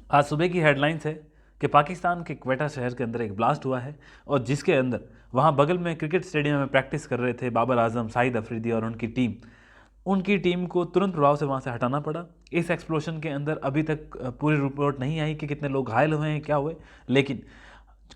आज सुबह की हेडलाइंस है कि पाकिस्तान के क्वेटा शहर के अंदर एक ब्लास्ट हुआ है और जिसके अंदर वहाँ बगल में क्रिकेट स्टेडियम में प्रैक्टिस कर रहे थे बाबर आजम, शाहिद अफरीदी और उनकी टीम को तुरंत प्रभाव से वहाँ से हटाना पड़ा। इस एक्सप्लोजन के अंदर अभी तक पूरी रिपोर्ट नहीं आई कि कितने लोग घायल हुए हैं, क्या हुए, लेकिन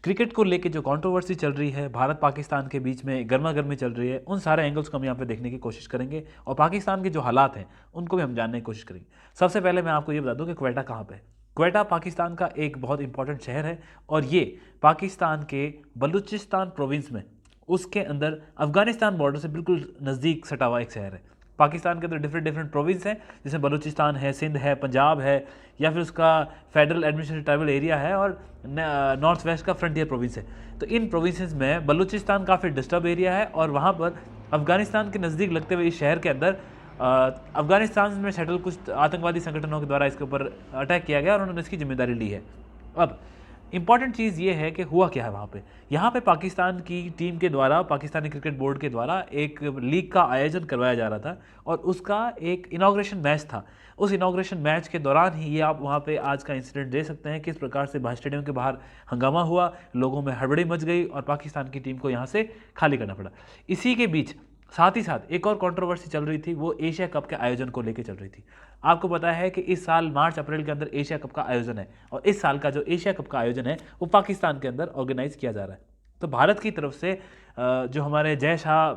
क्रिकेट को लेके जो कंट्रोवर्सी चल रही है, भारत पाकिस्तान के बीच में गर्मा गर्मी चल रही है, उन सारे एंगल्स को हम यहाँ पे देखने की कोशिश करेंगे और पाकिस्तान के जो हालात हैं उनको भी हम जानने की कोशिश करेंगे। सबसे पहले मैं आपको ये बता दूं कि क्वेटा कहाँ पे है। क्वेटा पाकिस्तान का एक बहुत इंपॉर्टेंट शहर है और ये पाकिस्तान के बलूचिस्तान प्रोविंस में, उसके अंदर अफगानिस्तान बॉर्डर से बिल्कुल नज़दीक सटा हुआ एक शहर है। पाकिस्तान के अंदर डिफरेंट डिफरेंट प्रोविंस हैं, जैसे बलूचिस्तान है, सिंध है, पंजाब है, या फिर उसका फेडरल एडमिनिस्ट्रेटिव ट्राइबल एरिया है और नॉर्थ वेस्ट का फ्रंटियर प्रोविंस है। तो इन प्रोविंसेस में बलूचिस्तान काफ़ी डिस्टर्ब एरिया है और वहाँ पर अफगानिस्तान के नज़दीक लगते हुए इस शहर के अंदर अफगानिस्तान में सेटल कुछ आतंकवादी संगठनों के द्वारा इसके ऊपर अटैक किया गया और उन्होंने इसकी जिम्मेदारी ली है। अब इंपॉर्टेंट चीज़ ये है कि हुआ क्या है वहाँ पे। यहाँ पे पाकिस्तान की टीम के द्वारा, पाकिस्तानी क्रिकेट बोर्ड के द्वारा एक लीग का आयोजन करवाया जा रहा था और उसका एक इनाग्रेशन मैच था। उस इनाग्रेशन मैच के दौरान ही ये आप वहाँ पे आज का इंसिडेंट दे सकते हैं, किस प्रकार से स्टेडियम के बाहर हंगामा हुआ, लोगों में हड़बड़ी मच गई और पाकिस्तान की टीम को यहाँ से खाली करना पड़ा। इसी के बीच साथ ही साथ एक और कंट्रोवर्सी चल रही थी, वो एशिया कप के आयोजन को लेकर चल रही थी। आपको पता है कि इस साल मार्च अप्रैल के अंदर एशिया कप का आयोजन है और इस साल का जो एशिया कप का आयोजन है वो पाकिस्तान के अंदर ऑर्गेनाइज किया जा रहा है। तो भारत की तरफ से जो हमारे Jay Shah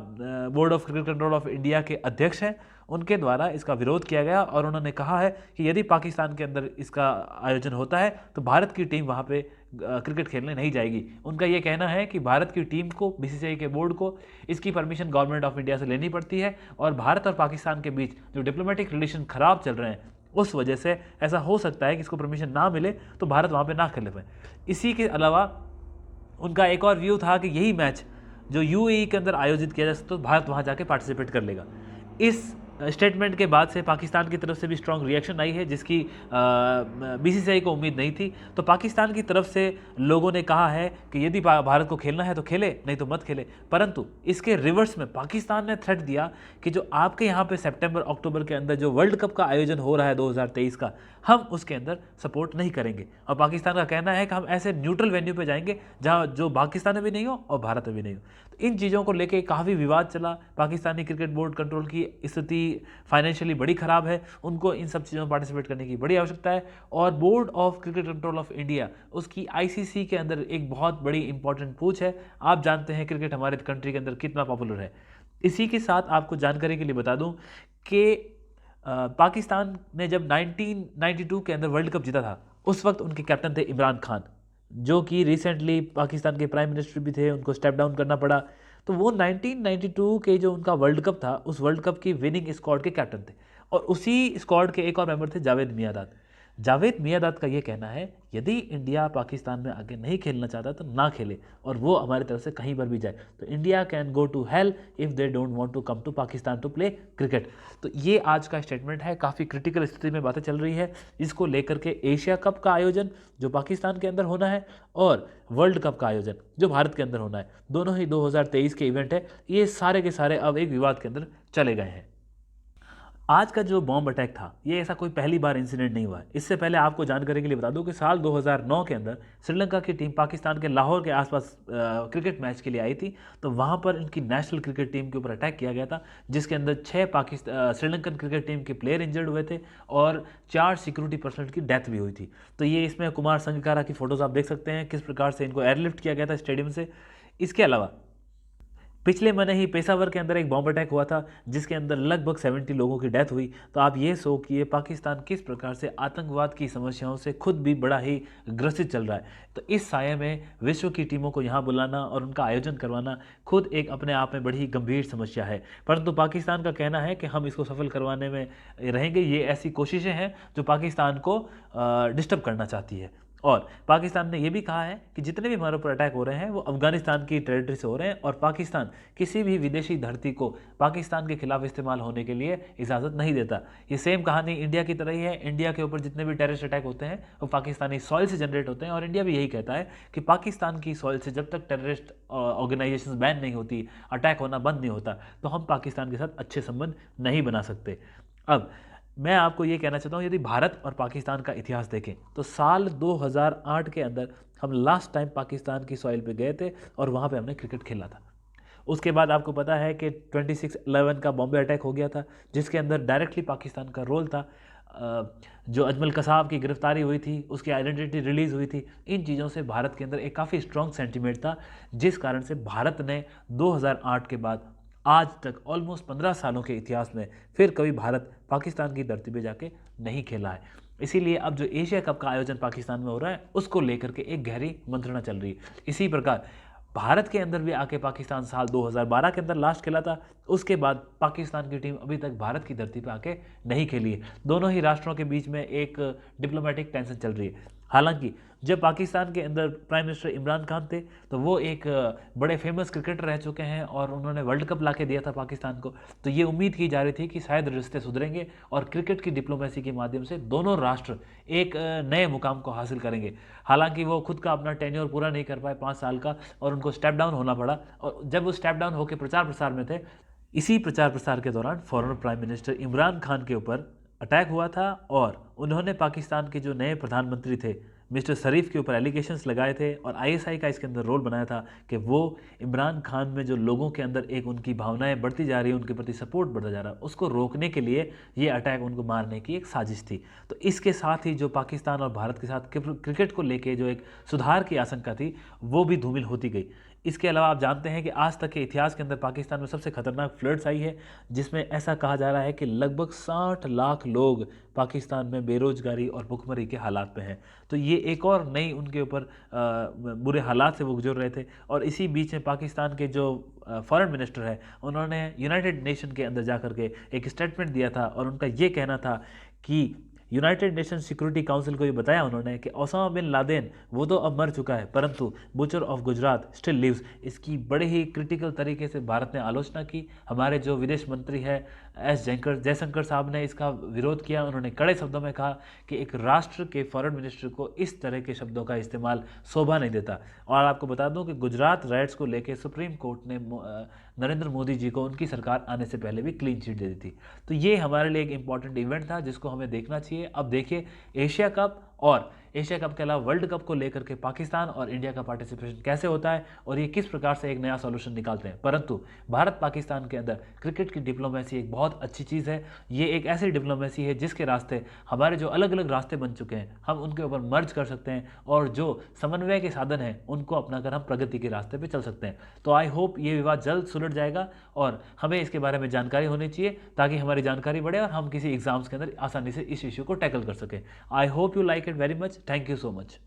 board of cricket control of India के अध्यक्ष हैं, उनके द्वारा इसका विरोध किया गया और उन्होंने कहा है कि यदि पाकिस्तान के अंदर इसका आयोजन होता है तो भारत की टीम वहाँ पे क्रिकेट खेलने नहीं जाएगी। उनका ये कहना है कि भारत की टीम को, बीसीसीआई के बोर्ड को इसकी परमिशन गवर्नमेंट ऑफ इंडिया से लेनी पड़ती है और भारत और पाकिस्तान के बीच जो डिप्लोमेटिक रिलेशन खराब चल रहे हैं उस वजह से ऐसा हो सकता है कि इसको परमिशन ना मिले तो भारत वहाँ पे ना खेले पाए। इसी के अलावा उनका एक और व्यू था कि यही मैच जो यूएई के अंदर आयोजित किया जा सकता तो भारत वहाँ जाके पार्टिसिपेट कर लेगा। इस स्टेटमेंट के बाद से पाकिस्तान की तरफ से भी स्ट्रॉन्ग रिएक्शन आई है, जिसकी बीसीसीआई को उम्मीद नहीं थी। तो पाकिस्तान की तरफ से लोगों ने कहा है कि यदि भारत को खेलना है तो खेले, नहीं तो मत खेले। परंतु इसके रिवर्स में पाकिस्तान ने थ्रेट दिया कि जो आपके यहाँ पे सितंबर अक्टूबर के अंदर जो वर्ल्ड कप का आयोजन हो रहा है 2023 का, हम उसके अंदर सपोर्ट नहीं करेंगे। और पाकिस्तान का कहना है कि हम ऐसे न्यूट्रल वेन्यू पे जाएंगे जहाँ जो पाकिस्तान में भी नहीं हो और भारत में भी नहीं हो। तो इन चीज़ों को लेके काफ़ी विवाद चला। पाकिस्तानी क्रिकेट बोर्ड कंट्रोल की स्थिति फाइनेंशियली बड़ी ख़राब है, उनको इन सब चीज़ों में पार्टिसिपेट करने की बड़ी आवश्यकता है। और board of cricket control of India, उसकी आईसीसी के अंदर एक बहुत बड़ी इंपॉर्टेंट पूछ है। आप जानते हैं क्रिकेट हमारे कंट्री के अंदर कितना पॉपुलर है। इसी के साथ आपको जानकारी के लिए बता दूं कि पाकिस्तान ने जब 1992 के अंदर वर्ल्ड कप जीता था, उस वक्त उनके कैप्टन थे इमरान खान, जो कि रिसेंटली पाकिस्तान के प्राइम मिनिस्टर भी थे, उनको स्टेप डाउन करना पड़ा। तो वो 1992 के जो उनका वर्ल्ड कप था, उस वर्ल्ड कप की विनिंग स्क्वाड के कैप्टन थे और उसी स्क्वाड के एक और मेंबर थे जावेद मियांदाद। जावेद मियांदाद का ये कहना है यदि इंडिया पाकिस्तान में आगे नहीं खेलना चाहता तो ना खेले और वो हमारी तरफ से कहीं पर भी जाए, तो India can go to hell if they don't want to come to Pakistan to play cricket. तो ये आज का स्टेटमेंट है। काफ़ी क्रिटिकल स्थिति में बातें चल रही है इसको लेकर के। एशिया कप का आयोजन जो पाकिस्तान के अंदर होना है और वर्ल्ड कप का आयोजन जो भारत के अंदर होना है, दोनों ही 2023 के इवेंट है। ये सारे के सारे अब एक विवाद के अंदर चले गए हैं। आज का जो बॉम्ब अटैक था, ये ऐसा कोई पहली बार इंसिडेंट नहीं हुआ है। इससे पहले आपको जानकारी के लिए बता दूं कि साल 2009 के अंदर श्रीलंका की टीम पाकिस्तान के लाहौर के आसपास क्रिकेट मैच के लिए आई थी। तो वहाँ पर इनकी नेशनल क्रिकेट टीम के ऊपर अटैक किया गया था, जिसके अंदर 6 श्रीलंकन क्रिकेट टीम के प्लेयर इंजर्ड हुए थे और 4 सिक्योरिटी पर्सनल की डेथ भी हुई थी। तो ये इसमें कुमार संगकारा की फोटोज़ आप देख सकते हैं, किस प्रकार से इनको एयरलिफ्ट किया गया था स्टेडियम से। इसके अलावा पिछले महीने ही पेशावर के अंदर एक बॉम्ब अटैक हुआ था, जिसके अंदर लगभग 70 लोगों की डेथ हुई। तो आप ये सोचिए पाकिस्तान किस प्रकार से आतंकवाद की समस्याओं से खुद भी बड़ा ही ग्रसित चल रहा है। तो इस साये में विश्व की टीमों को यहाँ बुलाना और उनका आयोजन करवाना खुद एक अपने आप में बड़ी ही गंभीर समस्या है। परंतु पाकिस्तान का कहना है कि हम इसको सफल करवाने में रहेंगे। ये ऐसी कोशिशें हैं जो पाकिस्तान को डिस्टर्ब करना चाहती है। और पाकिस्तान ने यह भी कहा है कि जितने भी हमारे ऊपर अटैक हो रहे हैं वो अफगानिस्तान की टेरिटरी से हो रहे हैं और पाकिस्तान किसी भी विदेशी धरती को पाकिस्तान के खिलाफ इस्तेमाल होने के लिए इजाज़त नहीं देता। ये सेम कहानी इंडिया की तरह ही है। इंडिया के ऊपर जितने भी टेररिस्ट अटैक होते हैं वो पाकिस्तानी सॉइल से जनरेट होते हैं और इंडिया भी यही कहता है कि पाकिस्तान की सॉइल से जब तक टेररिस्ट ऑर्गेनाइजेशन बैन नहीं होती, अटैक होना बंद नहीं होता, तो हम पाकिस्तान के साथ अच्छे संबंध नहीं बना सकते। अब मैं आपको ये कहना चाहता हूँ, यदि भारत और पाकिस्तान का इतिहास देखें तो साल 2008 के अंदर हम लास्ट टाइम पाकिस्तान की सॉइल पे गए थे और वहाँ पे हमने क्रिकेट खेला था। उसके बाद आपको पता है कि 26/11 का बॉम्बे अटैक हो गया था, जिसके अंदर डायरेक्टली पाकिस्तान का रोल था। जो अजमल कसाब की गिरफ्तारी हुई थी, उसकी आइडेंटिटी रिलीज़ हुई थी, इन चीज़ों से भारत के अंदर एक काफ़ी स्ट्रॉन्ग सेंटिमेंट था, जिस कारण से भारत ने 2008 के बाद आज तक ऑलमोस्ट 15 सालों के इतिहास में फिर कभी भारत पाकिस्तान की धरती पे जाके नहीं खेला है। इसीलिए अब जो एशिया कप का आयोजन पाकिस्तान में हो रहा है, उसको लेकर के एक गहरी मंत्रणा चल रही है। इसी प्रकार भारत के अंदर भी आके पाकिस्तान साल 2012 के अंदर लास्ट खेला था। उसके बाद पाकिस्तान की टीम अभी तक भारत की धरती पर आके नहीं खेली है। दोनों ही राष्ट्रों के बीच में एक डिप्लोमेटिक टेंशन चल रही है। हालांकि जब पाकिस्तान के अंदर प्राइम मिनिस्टर इमरान खान थे तो वो एक बड़े फेमस क्रिकेटर रह चुके हैं और उन्होंने वर्ल्ड कप ला के दिया था पाकिस्तान को। तो ये उम्मीद की जा रही थी कि शायद रिश्ते सुधरेंगे और क्रिकेट की डिप्लोमेसी के माध्यम से दोनों राष्ट्र एक नए मुकाम को हासिल करेंगे। हालांकि वो खुद का अपना टेन्योर पूरा नहीं कर पाए 5 साल का, और उनको स्टेप डाउन होना पड़ा। और जब वो स्टेप डाउन होकर प्रचार प्रसार में थे, इसी प्रचार प्रसार के दौरान former prime minister Imran Khan के ऊपर अटैक हुआ था और उन्होंने पाकिस्तान के जो नए प्रधानमंत्री थे मिस्टर शरीफ के ऊपर एलिगेशंस लगाए थे और आईएसआई का इसके अंदर रोल बनाया था कि वो इमरान खान में जो लोगों के अंदर एक उनकी भावनाएं बढ़ती जा रही है, उनके प्रति सपोर्ट बढ़ता जा रहा है, उसको रोकने के लिए ये अटैक उनको मारने की एक साजिश थी। तो इसके साथ ही जो पाकिस्तान और भारत के साथ क्रिकेट को लेके जो एक सुधार की आशंका थी वो भी धूमिल होती गई। इसके अलावा आप जानते हैं कि आज तक के इतिहास के अंदर पाकिस्तान में सबसे खतरनाक फ्लड्स आई है, जिसमें ऐसा कहा जा रहा है कि लगभग 60 लाख लोग पाकिस्तान में बेरोजगारी और भुखमरी के हालात में हैं। तो ये एक और नई उनके ऊपर बुरे हालात से वो गुजर रहे थे। और इसी बीच में पाकिस्तान के जो फॉरेन मिनिस्टर है, उन्होंने यूनाइटेड नेशन के अंदर जा के एक स्टेटमेंट दिया था और उनका ये कहना था कि यूनाइटेड नेशन सिक्योरिटी काउंसिल को ये बताया उन्होंने कि ओसामा बिन लादेन वो तो अब मर चुका है, परंतु butcher of Gujarat still lives. इसकी बड़े ही क्रिटिकल तरीके से भारत ने आलोचना की। हमारे जो विदेश मंत्री है जयशंकर साहब ने इसका विरोध किया। उन्होंने कड़े शब्दों में कहा कि एक राष्ट्र के फॉरेन मिनिस्टर को इस तरह के शब्दों का इस्तेमाल शोभा नहीं देता। और आपको बता दूं कि गुजरात राइट्स को लेकर सुप्रीम कोर्ट ने नरेंद्र मोदी जी को उनकी सरकार आने से पहले भी क्लीन चिट दे दी थी। तो ये हमारे लिए एक इंपॉर्टेंट इवेंट था जिसको हमें देखना चाहिए। अब देखिए एशिया कप और एशिया कप के अलावा वर्ल्ड कप को लेकर के पाकिस्तान और इंडिया का पार्टिसिपेशन कैसे होता है और ये किस प्रकार से एक नया सॉल्यूशन निकालते हैं। परंतु भारत पाकिस्तान के अंदर क्रिकेट की डिप्लोमेसी एक बहुत अच्छी चीज़ है। ये एक ऐसी डिप्लोमेसी है जिसके रास्ते हमारे जो अलग अलग रास्ते बन चुके हैं हम उनके ऊपर मर्ज कर सकते हैं और जो समन्वय के साधन हैं उनको अपनाकर हम प्रगति के रास्ते पर चल सकते हैं। तो आई होप ये विवाद जल्द सुलझ जाएगा और हमें इसके बारे में जानकारी होनी चाहिए ताकि हमारी जानकारी बढ़े और हम किसी एग्जाम्स के अंदर आसानी से इस इश्यू को टैकल कर सकें। I hope you like it very much. Thank you so much.